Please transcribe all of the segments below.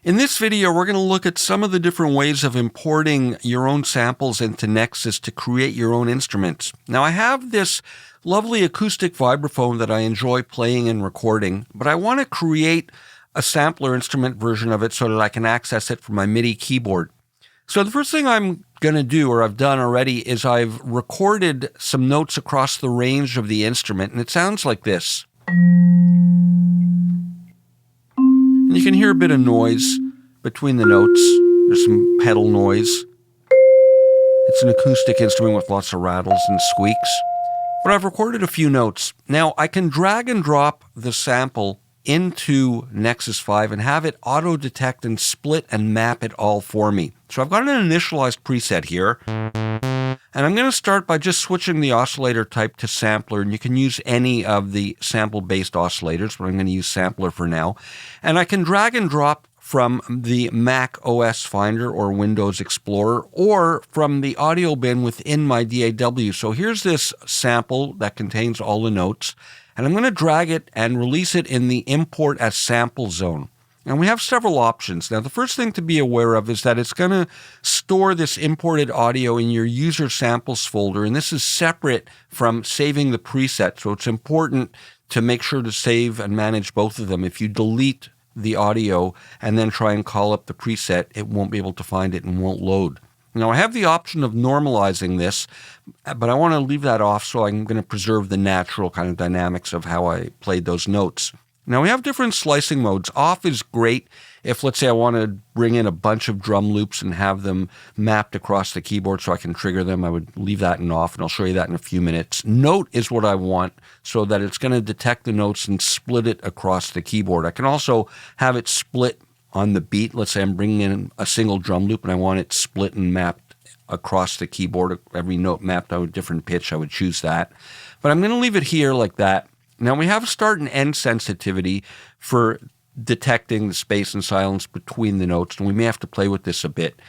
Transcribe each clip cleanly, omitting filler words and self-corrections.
In this video, we're going to look at some of the different ways of importing your own samples into Nexus to create your own instruments. Now, I have this lovely acoustic vibraphone that I enjoy playing and recording, but I want to create a sampler instrument version of it so that I can access it from my MIDI keyboard. So the first thing I'm going to do, or I've done already, is I've recorded some notes across the range of the instrument, and it sounds like this. And you can hear a bit of noise between the notes. There's some pedal noise. It's an acoustic instrument with lots of rattles and squeaks. But I've recorded a few notes. Now, I can drag and drop the sample into NEXUS5 and have it auto-detect and split and map it all for me. So I've got an initialized preset here. And I'm going to start by just switching the oscillator type to sampler, and you can use any of the sample-based oscillators, but I'm going to use sampler for now. And I can drag and drop from the Mac OS Finder or Windows Explorer, or from the audio bin within my DAW. So here's this sample that contains all the notes, and I'm going to drag it and release it in the Import as Sample zone. And we have several options. Now, the first thing to be aware of is that it's going to store this imported audio in your user samples folder, and this is separate from saving the preset. So it's important to make sure to save and manage both of them. If you delete the audio and then try and call up the preset, it won't be able to find it and won't load. Now, I have the option of normalizing this, but I want to leave that off, so I'm going to preserve the natural kind of dynamics of how I played those notes. Now, we have different slicing modes. Off is great if, let's say, I want to bring in a bunch of drum loops and have them mapped across the keyboard so I can trigger them. I would leave that in off, and I'll show you that in a few minutes. Note is what I want, so that it's going to detect the notes and split it across the keyboard. I can also have it split on the beat. Let's say I'm bringing in a single drum loop and I want it split and mapped across the keyboard. Every note mapped out a different pitch, I would choose that. But I'm going to leave it here like that. Now, we have start and end sensitivity for detecting the space and silence between the notes, and we may have to play with this a bit.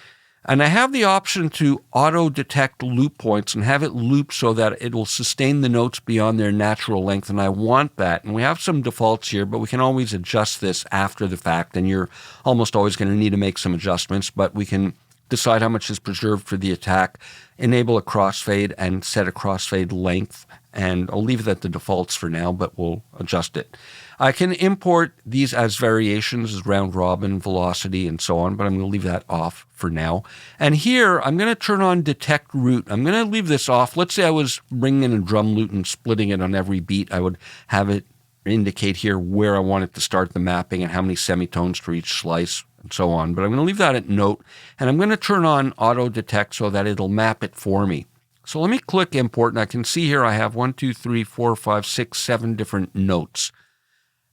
And I have the option to auto-detect loop points and have it loop so that it will sustain the notes beyond their natural length, and I want that. And we have some defaults here, but we can always adjust this after the fact, and you're almost always going to need to make some adjustments, but we can decide how much is preserved for the attack, enable a crossfade, and set a crossfade length. And I'll leave it at the defaults for now, but we'll adjust it. I can import these as variations, as round robin, velocity, and so on, but I'm going to leave that off for now. And here, I'm going to turn on detect root. I'm going to leave this off. Let's say I was bringing in a drum loop and splitting it on every beat. I would have it indicate here where I want it to start the mapping and how many semitones for each slice, and so on. But I'm going to leave that at note, and I'm going to turn on auto detect so that it'll map it for me. So let me click import, and I can see here I have 1, 2, 3, 4, 5, 6, 7 different notes.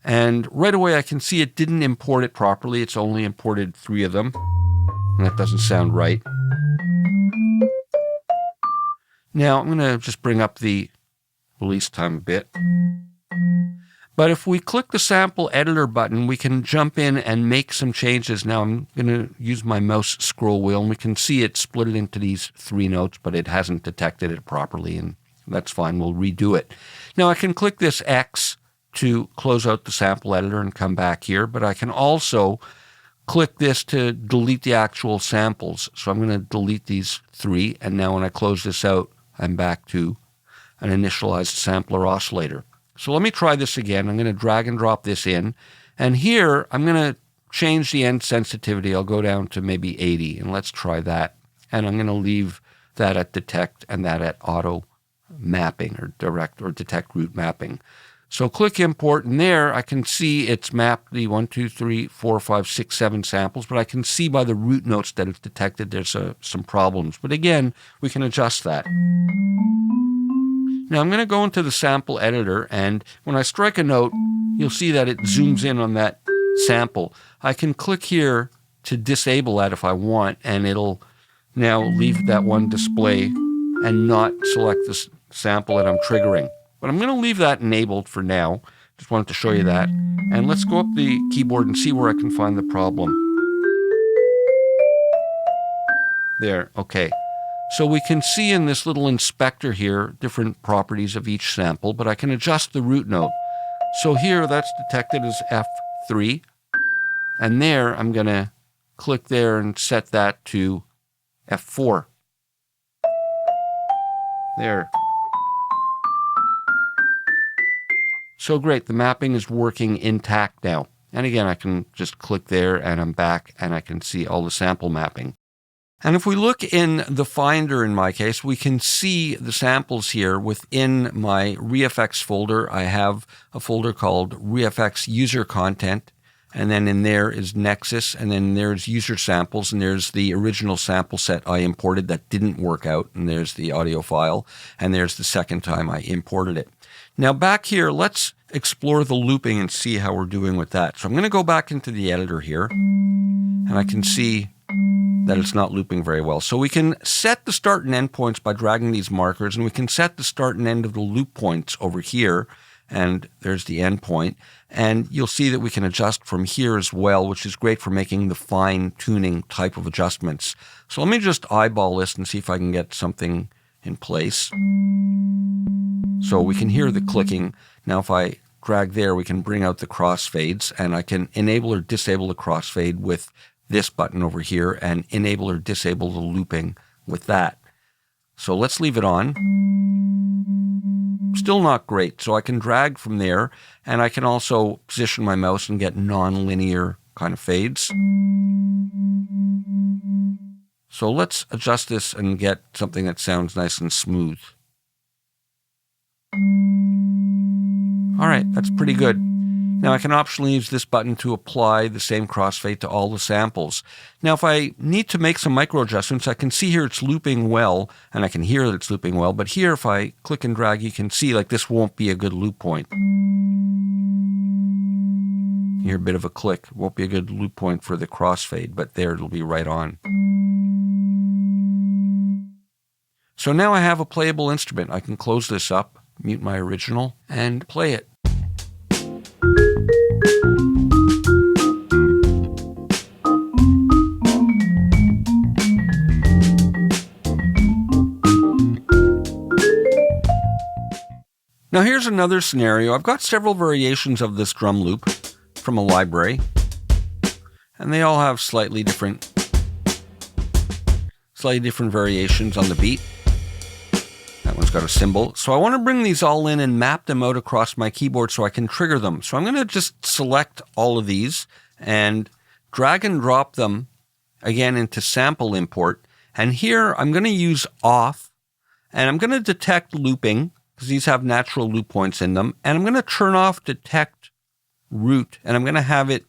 And right away I can see it didn't import it properly. It's only imported 3 of them. And that doesn't sound right. Now I'm going to just bring up the release time a bit. But if we click the sample editor button, we can jump in and make some changes. Now I'm going to use my mouse scroll wheel, and we can see it split it into these 3 notes, but it hasn't detected it properly, and that's fine. We'll redo it. Now I can click this X to close out the sample editor and come back here, but I can also click this to delete the actual samples. So I'm going to delete these 3, and now when I close this out, I'm back to an initialized sampler oscillator. So let me try this again. I'm going to drag and drop this in. And here, I'm going to change the end sensitivity. I'll go down to maybe 80, and let's try that. And I'm going to leave that at detect and that at auto mapping or direct or detect root mapping. So click import, and there I can see it's mapped the 1, 2, 3, 4, 5, 6, 7 samples, but I can see by the root notes that it's detected there's some problems. But again, we can adjust that. Now I'm going to go into the sample editor, and when I strike a note, you'll see that it zooms in on that sample. I can click here to disable that if I want, and it'll now leave that one display and not select the sample that I'm triggering. But I'm going to leave that enabled for now. Just wanted to show you that. And let's go up the keyboard and see where I can find the problem. There, okay. So we can see in this little inspector here different properties of each sample, but I can adjust the root note. So here that's detected as F3, and there I'm going to click there and set that to F4. There. So great, the mapping is working intact now. And again, I can just click there and I'm back and I can see all the sample mapping. And if we look in the Finder, in my case, we can see the samples here within my ReFX folder. I have a folder called ReFX User Content. And then in there is Nexus, and then there's user samples, and there's the original sample set I imported that didn't work out, and there's the audio file, and there's the second time I imported it. Now back here, let's explore the looping and see how we're doing with that. So I'm going to go back into the editor here, and I can see that it's not looping very well. So we can set the start and end points by dragging these markers, and we can set the start and end of the loop points over here, and there's the end point. And you'll see that we can adjust from here as well, which is great for making the fine-tuning type of adjustments. So let me just eyeball this and see if I can get something in place. So we can hear the clicking. Now if I drag there, we can bring out the crossfades, and I can enable or disable the crossfade with this button over here and enable or disable the looping with that. So let's leave it on. Still not great. So I can drag from there, and I can also position my mouse and get non-linear kind of fades. So let's adjust this and get something that sounds nice and smooth. All right, that's pretty good. Now I can optionally use this button to apply the same crossfade to all the samples. Now if I need to make some micro adjustments, I can see here it's looping well, and I can hear that it's looping well, but here if I click and drag, you can see like this won't be a good loop point. You hear a bit of a click. It won't be a good loop point for the crossfade, but there it'll be right on. So now I have a playable instrument. I can close this up, mute my original, and play it. Now here's another scenario. I've got several variations of this drum loop from a library, and they all have slightly different variations on the beat. That one's got a cymbal. So I want to bring these all in and map them out across my keyboard so I can trigger them. So I'm going to just select all of these and drag and drop them again into sample import. And here I'm going to use off, and I'm going to detect looping, because these have natural loop points in them. And I'm going to turn off detect root, and I'm going to have it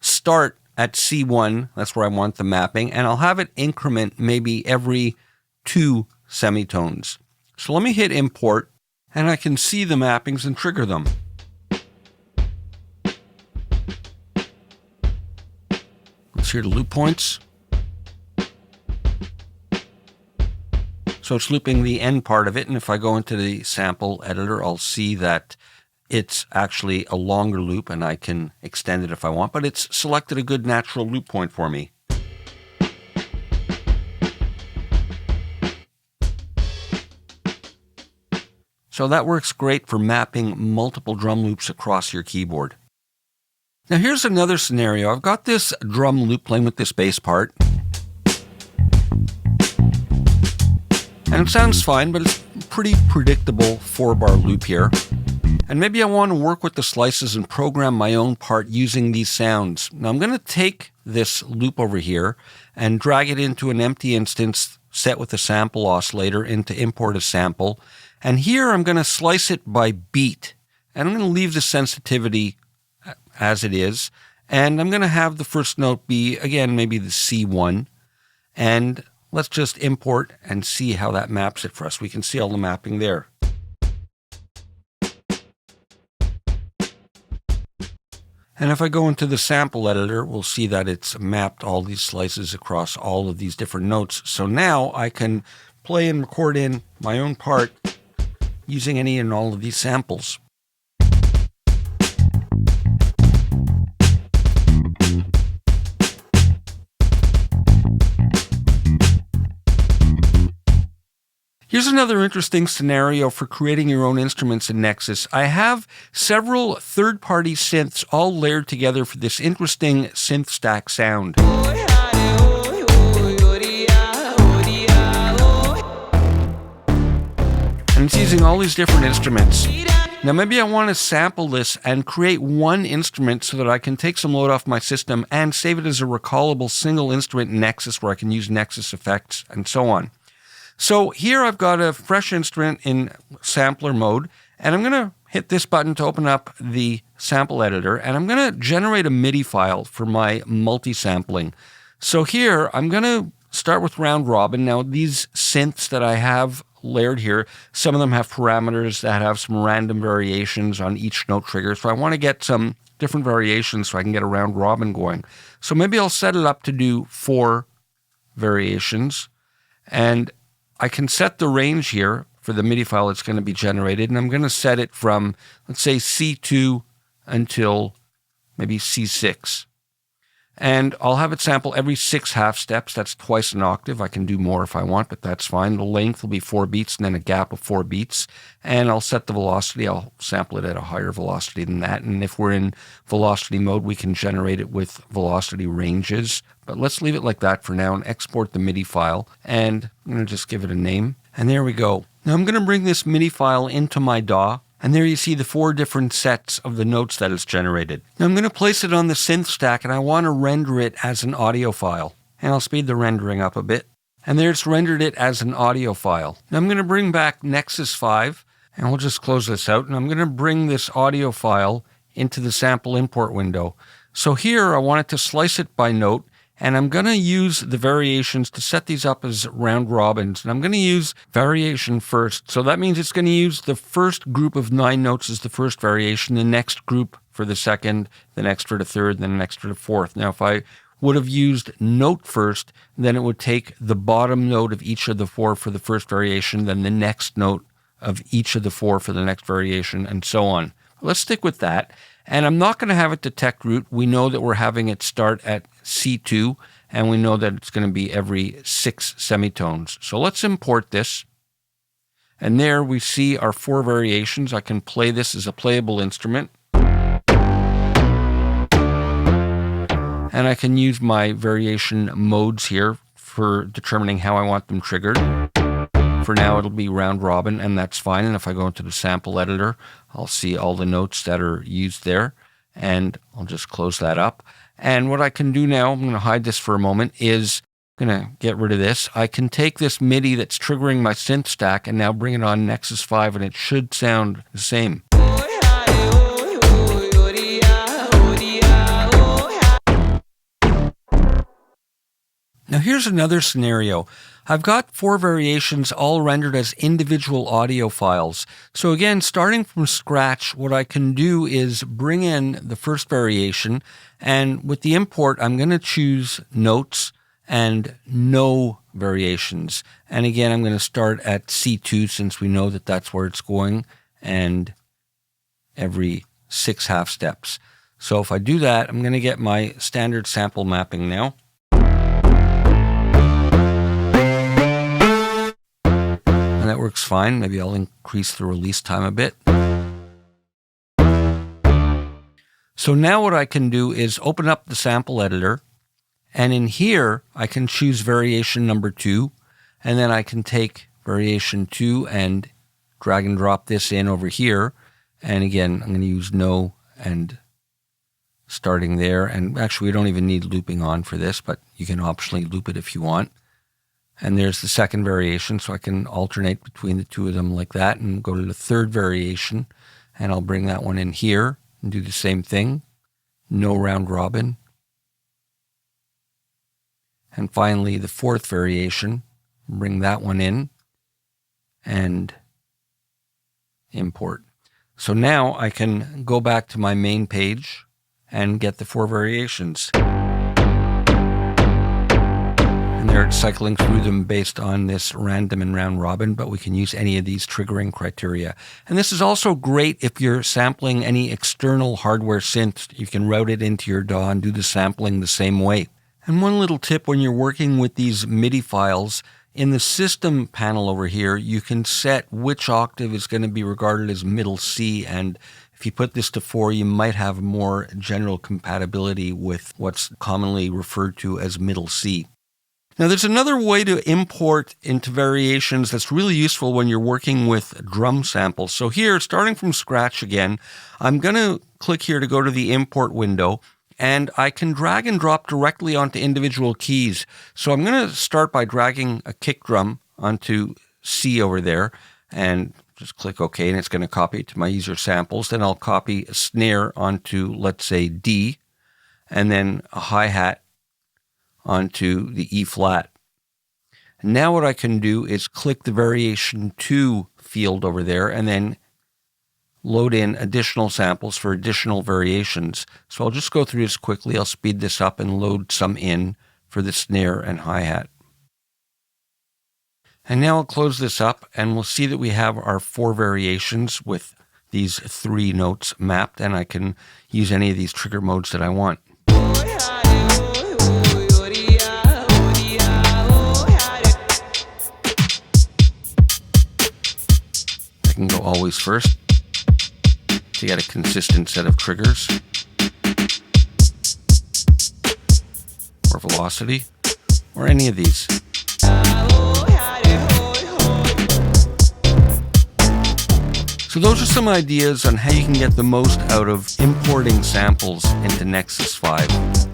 start at C1. That's where I want the mapping. And I'll have it increment maybe every 2 semitones. So let me hit import, and I can see the mappings and trigger them. Let's hear the loop points. So it's looping the end part of it, and if I go into the sample editor, I'll see that it's actually a longer loop, and I can extend it if I want, but it's selected a good natural loop point for me. So that works great for mapping multiple drum loops across your keyboard. Now here's another scenario. I've got this drum loop playing with this bass part. And it sounds fine, but it's a pretty predictable 4-bar loop here. And maybe I want to work with the slices and program my own part using these sounds. Now I'm going to take this loop over here and drag it into an empty instance set with a sample oscillator into import a sample. And here I'm going to slice it by beat. And I'm going to leave the sensitivity as it is. And I'm going to have the first note be, again, maybe the C1. And let's just import and see how that maps it for us. We can see all the mapping there. And if I go into the sample editor, we'll see that it's mapped all these slices across all of these different notes. So now I can play and record in my own part using any and all of these samples. Here's another interesting scenario for creating your own instruments in Nexus. I have several third-party synths all layered together for this interesting synth stack sound. And it's using all these different instruments. Now maybe I want to sample this and create one instrument so that I can take some load off my system and save it as a recallable single instrument in Nexus where I can use Nexus effects and so on. So here I've got a fresh instrument in sampler mode, and I'm going to hit this button to open up the sample editor, and I'm going to generate a MIDI file for my multi-sampling. So here I'm going to start with round robin. Now these synths that I have layered here, some of them have parameters that have some random variations on each note trigger. So I want to get some different variations so I can get a round robin going. So maybe I'll set it up to do 4 variations, and I can set the range here for the MIDI file that's going to be generated, and I'm going to set it from, let's say, C2 until maybe C6. And I'll have it sample every 6 half steps. That's twice an octave. I can do more if I want, but that's fine. The length will be 4 beats and then a gap of 4 beats. And I'll set the velocity. I'll sample it at a higher velocity than that. And if we're in velocity mode, we can generate it with velocity ranges. But let's leave it like that for now and export the MIDI file. And I'm going to just give it a name. And there we go. Now I'm going to bring this MIDI file into my DAW. And there you see the 4 different sets of the notes that it's generated. Now I'm going to place it on the synth stack, and I want to render it as an audio file. And I'll speed the rendering up a bit. And there it's rendered it as an audio file. Now I'm going to bring back NEXUS5, and we'll just close this out. And I'm going to bring this audio file into the sample import window. So here I want it to slice it by note. And I'm going to use the variations to set these up as round robins. And I'm going to use variation first. So that means it's going to use the first group of 9 notes as the first variation, the next group for the second, the next for the third, then the next for the fourth. Now, if I would have used note first, then it would take the bottom note of each of the 4 for the first variation, then the next note of each of the 4 for the next variation, and so on. Let's stick with that. And I'm not going to have it detect root. We know that we're having it start at C2, and we know that it's going to be every 6 semitones. So let's import this. And there we see our 4 variations. I can play this as a playable instrument. And I can use my variation modes here for determining how I want them triggered. For now, it'll be round robin, and that's fine. And if I go into the sample editor, I'll see all the notes that are used there. And I'll just close that up. And what I can do now, I'm going to hide this for a moment, is I'm going to get rid of this. I can take this MIDI that's triggering my synth stack and now bring it on NEXUS5, and it should sound the same. Now here's another scenario. I've got 4 variations all rendered as individual audio files. So again, starting from scratch, what I can do is bring in the first variation, and with the import, I'm going to choose notes and no variations. And again, I'm going to start at C2 since we know that that's where it's going, and every 6 half steps. So if I do that, I'm going to get my standard sample mapping now. And that works fine. Maybe I'll increase the release time a bit. So now what I can do is open up the sample editor, and in here I can choose variation number 2, and then I can take variation 2 and drag and drop this in over here. And again, I'm going to use no and starting there. And actually, we don't even need looping on for this, but you can optionally loop it if you want. And there's the second variation, so I can alternate between the 2 of them like that and go to the third variation, and I'll bring that one in here and do the same thing. No round robin. And finally, the 4th variation, bring that one in and import. So now I can go back to my main page and get the 4 variations. And they're cycling through them based on this random and round robin, but we can use any of these triggering criteria. And this is also great if you're sampling any external hardware synth. You can route it into your DAW and do the sampling the same way. And one little tip when you're working with these MIDI files, in the system panel over here, you can set which octave is going to be regarded as middle C, and if you put this to 4, you might have more general compatibility with what's commonly referred to as middle C. Now, there's another way to import into variations that's really useful when you're working with drum samples. So here, starting from scratch again, I'm going to click here to go to the import window, and I can drag and drop directly onto individual keys. So I'm going to start by dragging a kick drum onto C over there, and just click OK, and it's going to copy it to my user samples. Then I'll copy a snare onto, let's say, D, and then a hi-hat onto the E flat. Now what I can do is click the variation 2 field over there and then load in additional samples for additional variations. So I'll just go through this quickly. I'll speed this up and load some in for the snare and hi-hat. And now I'll close this up and we'll see that we have our 4 variations with these 3 notes mapped, and I can use any of these trigger modes that I want. I can go always first to get a consistent set of triggers, or velocity, or any of these. So those are some ideas on how you can get the most out of importing samples into Nexus 5.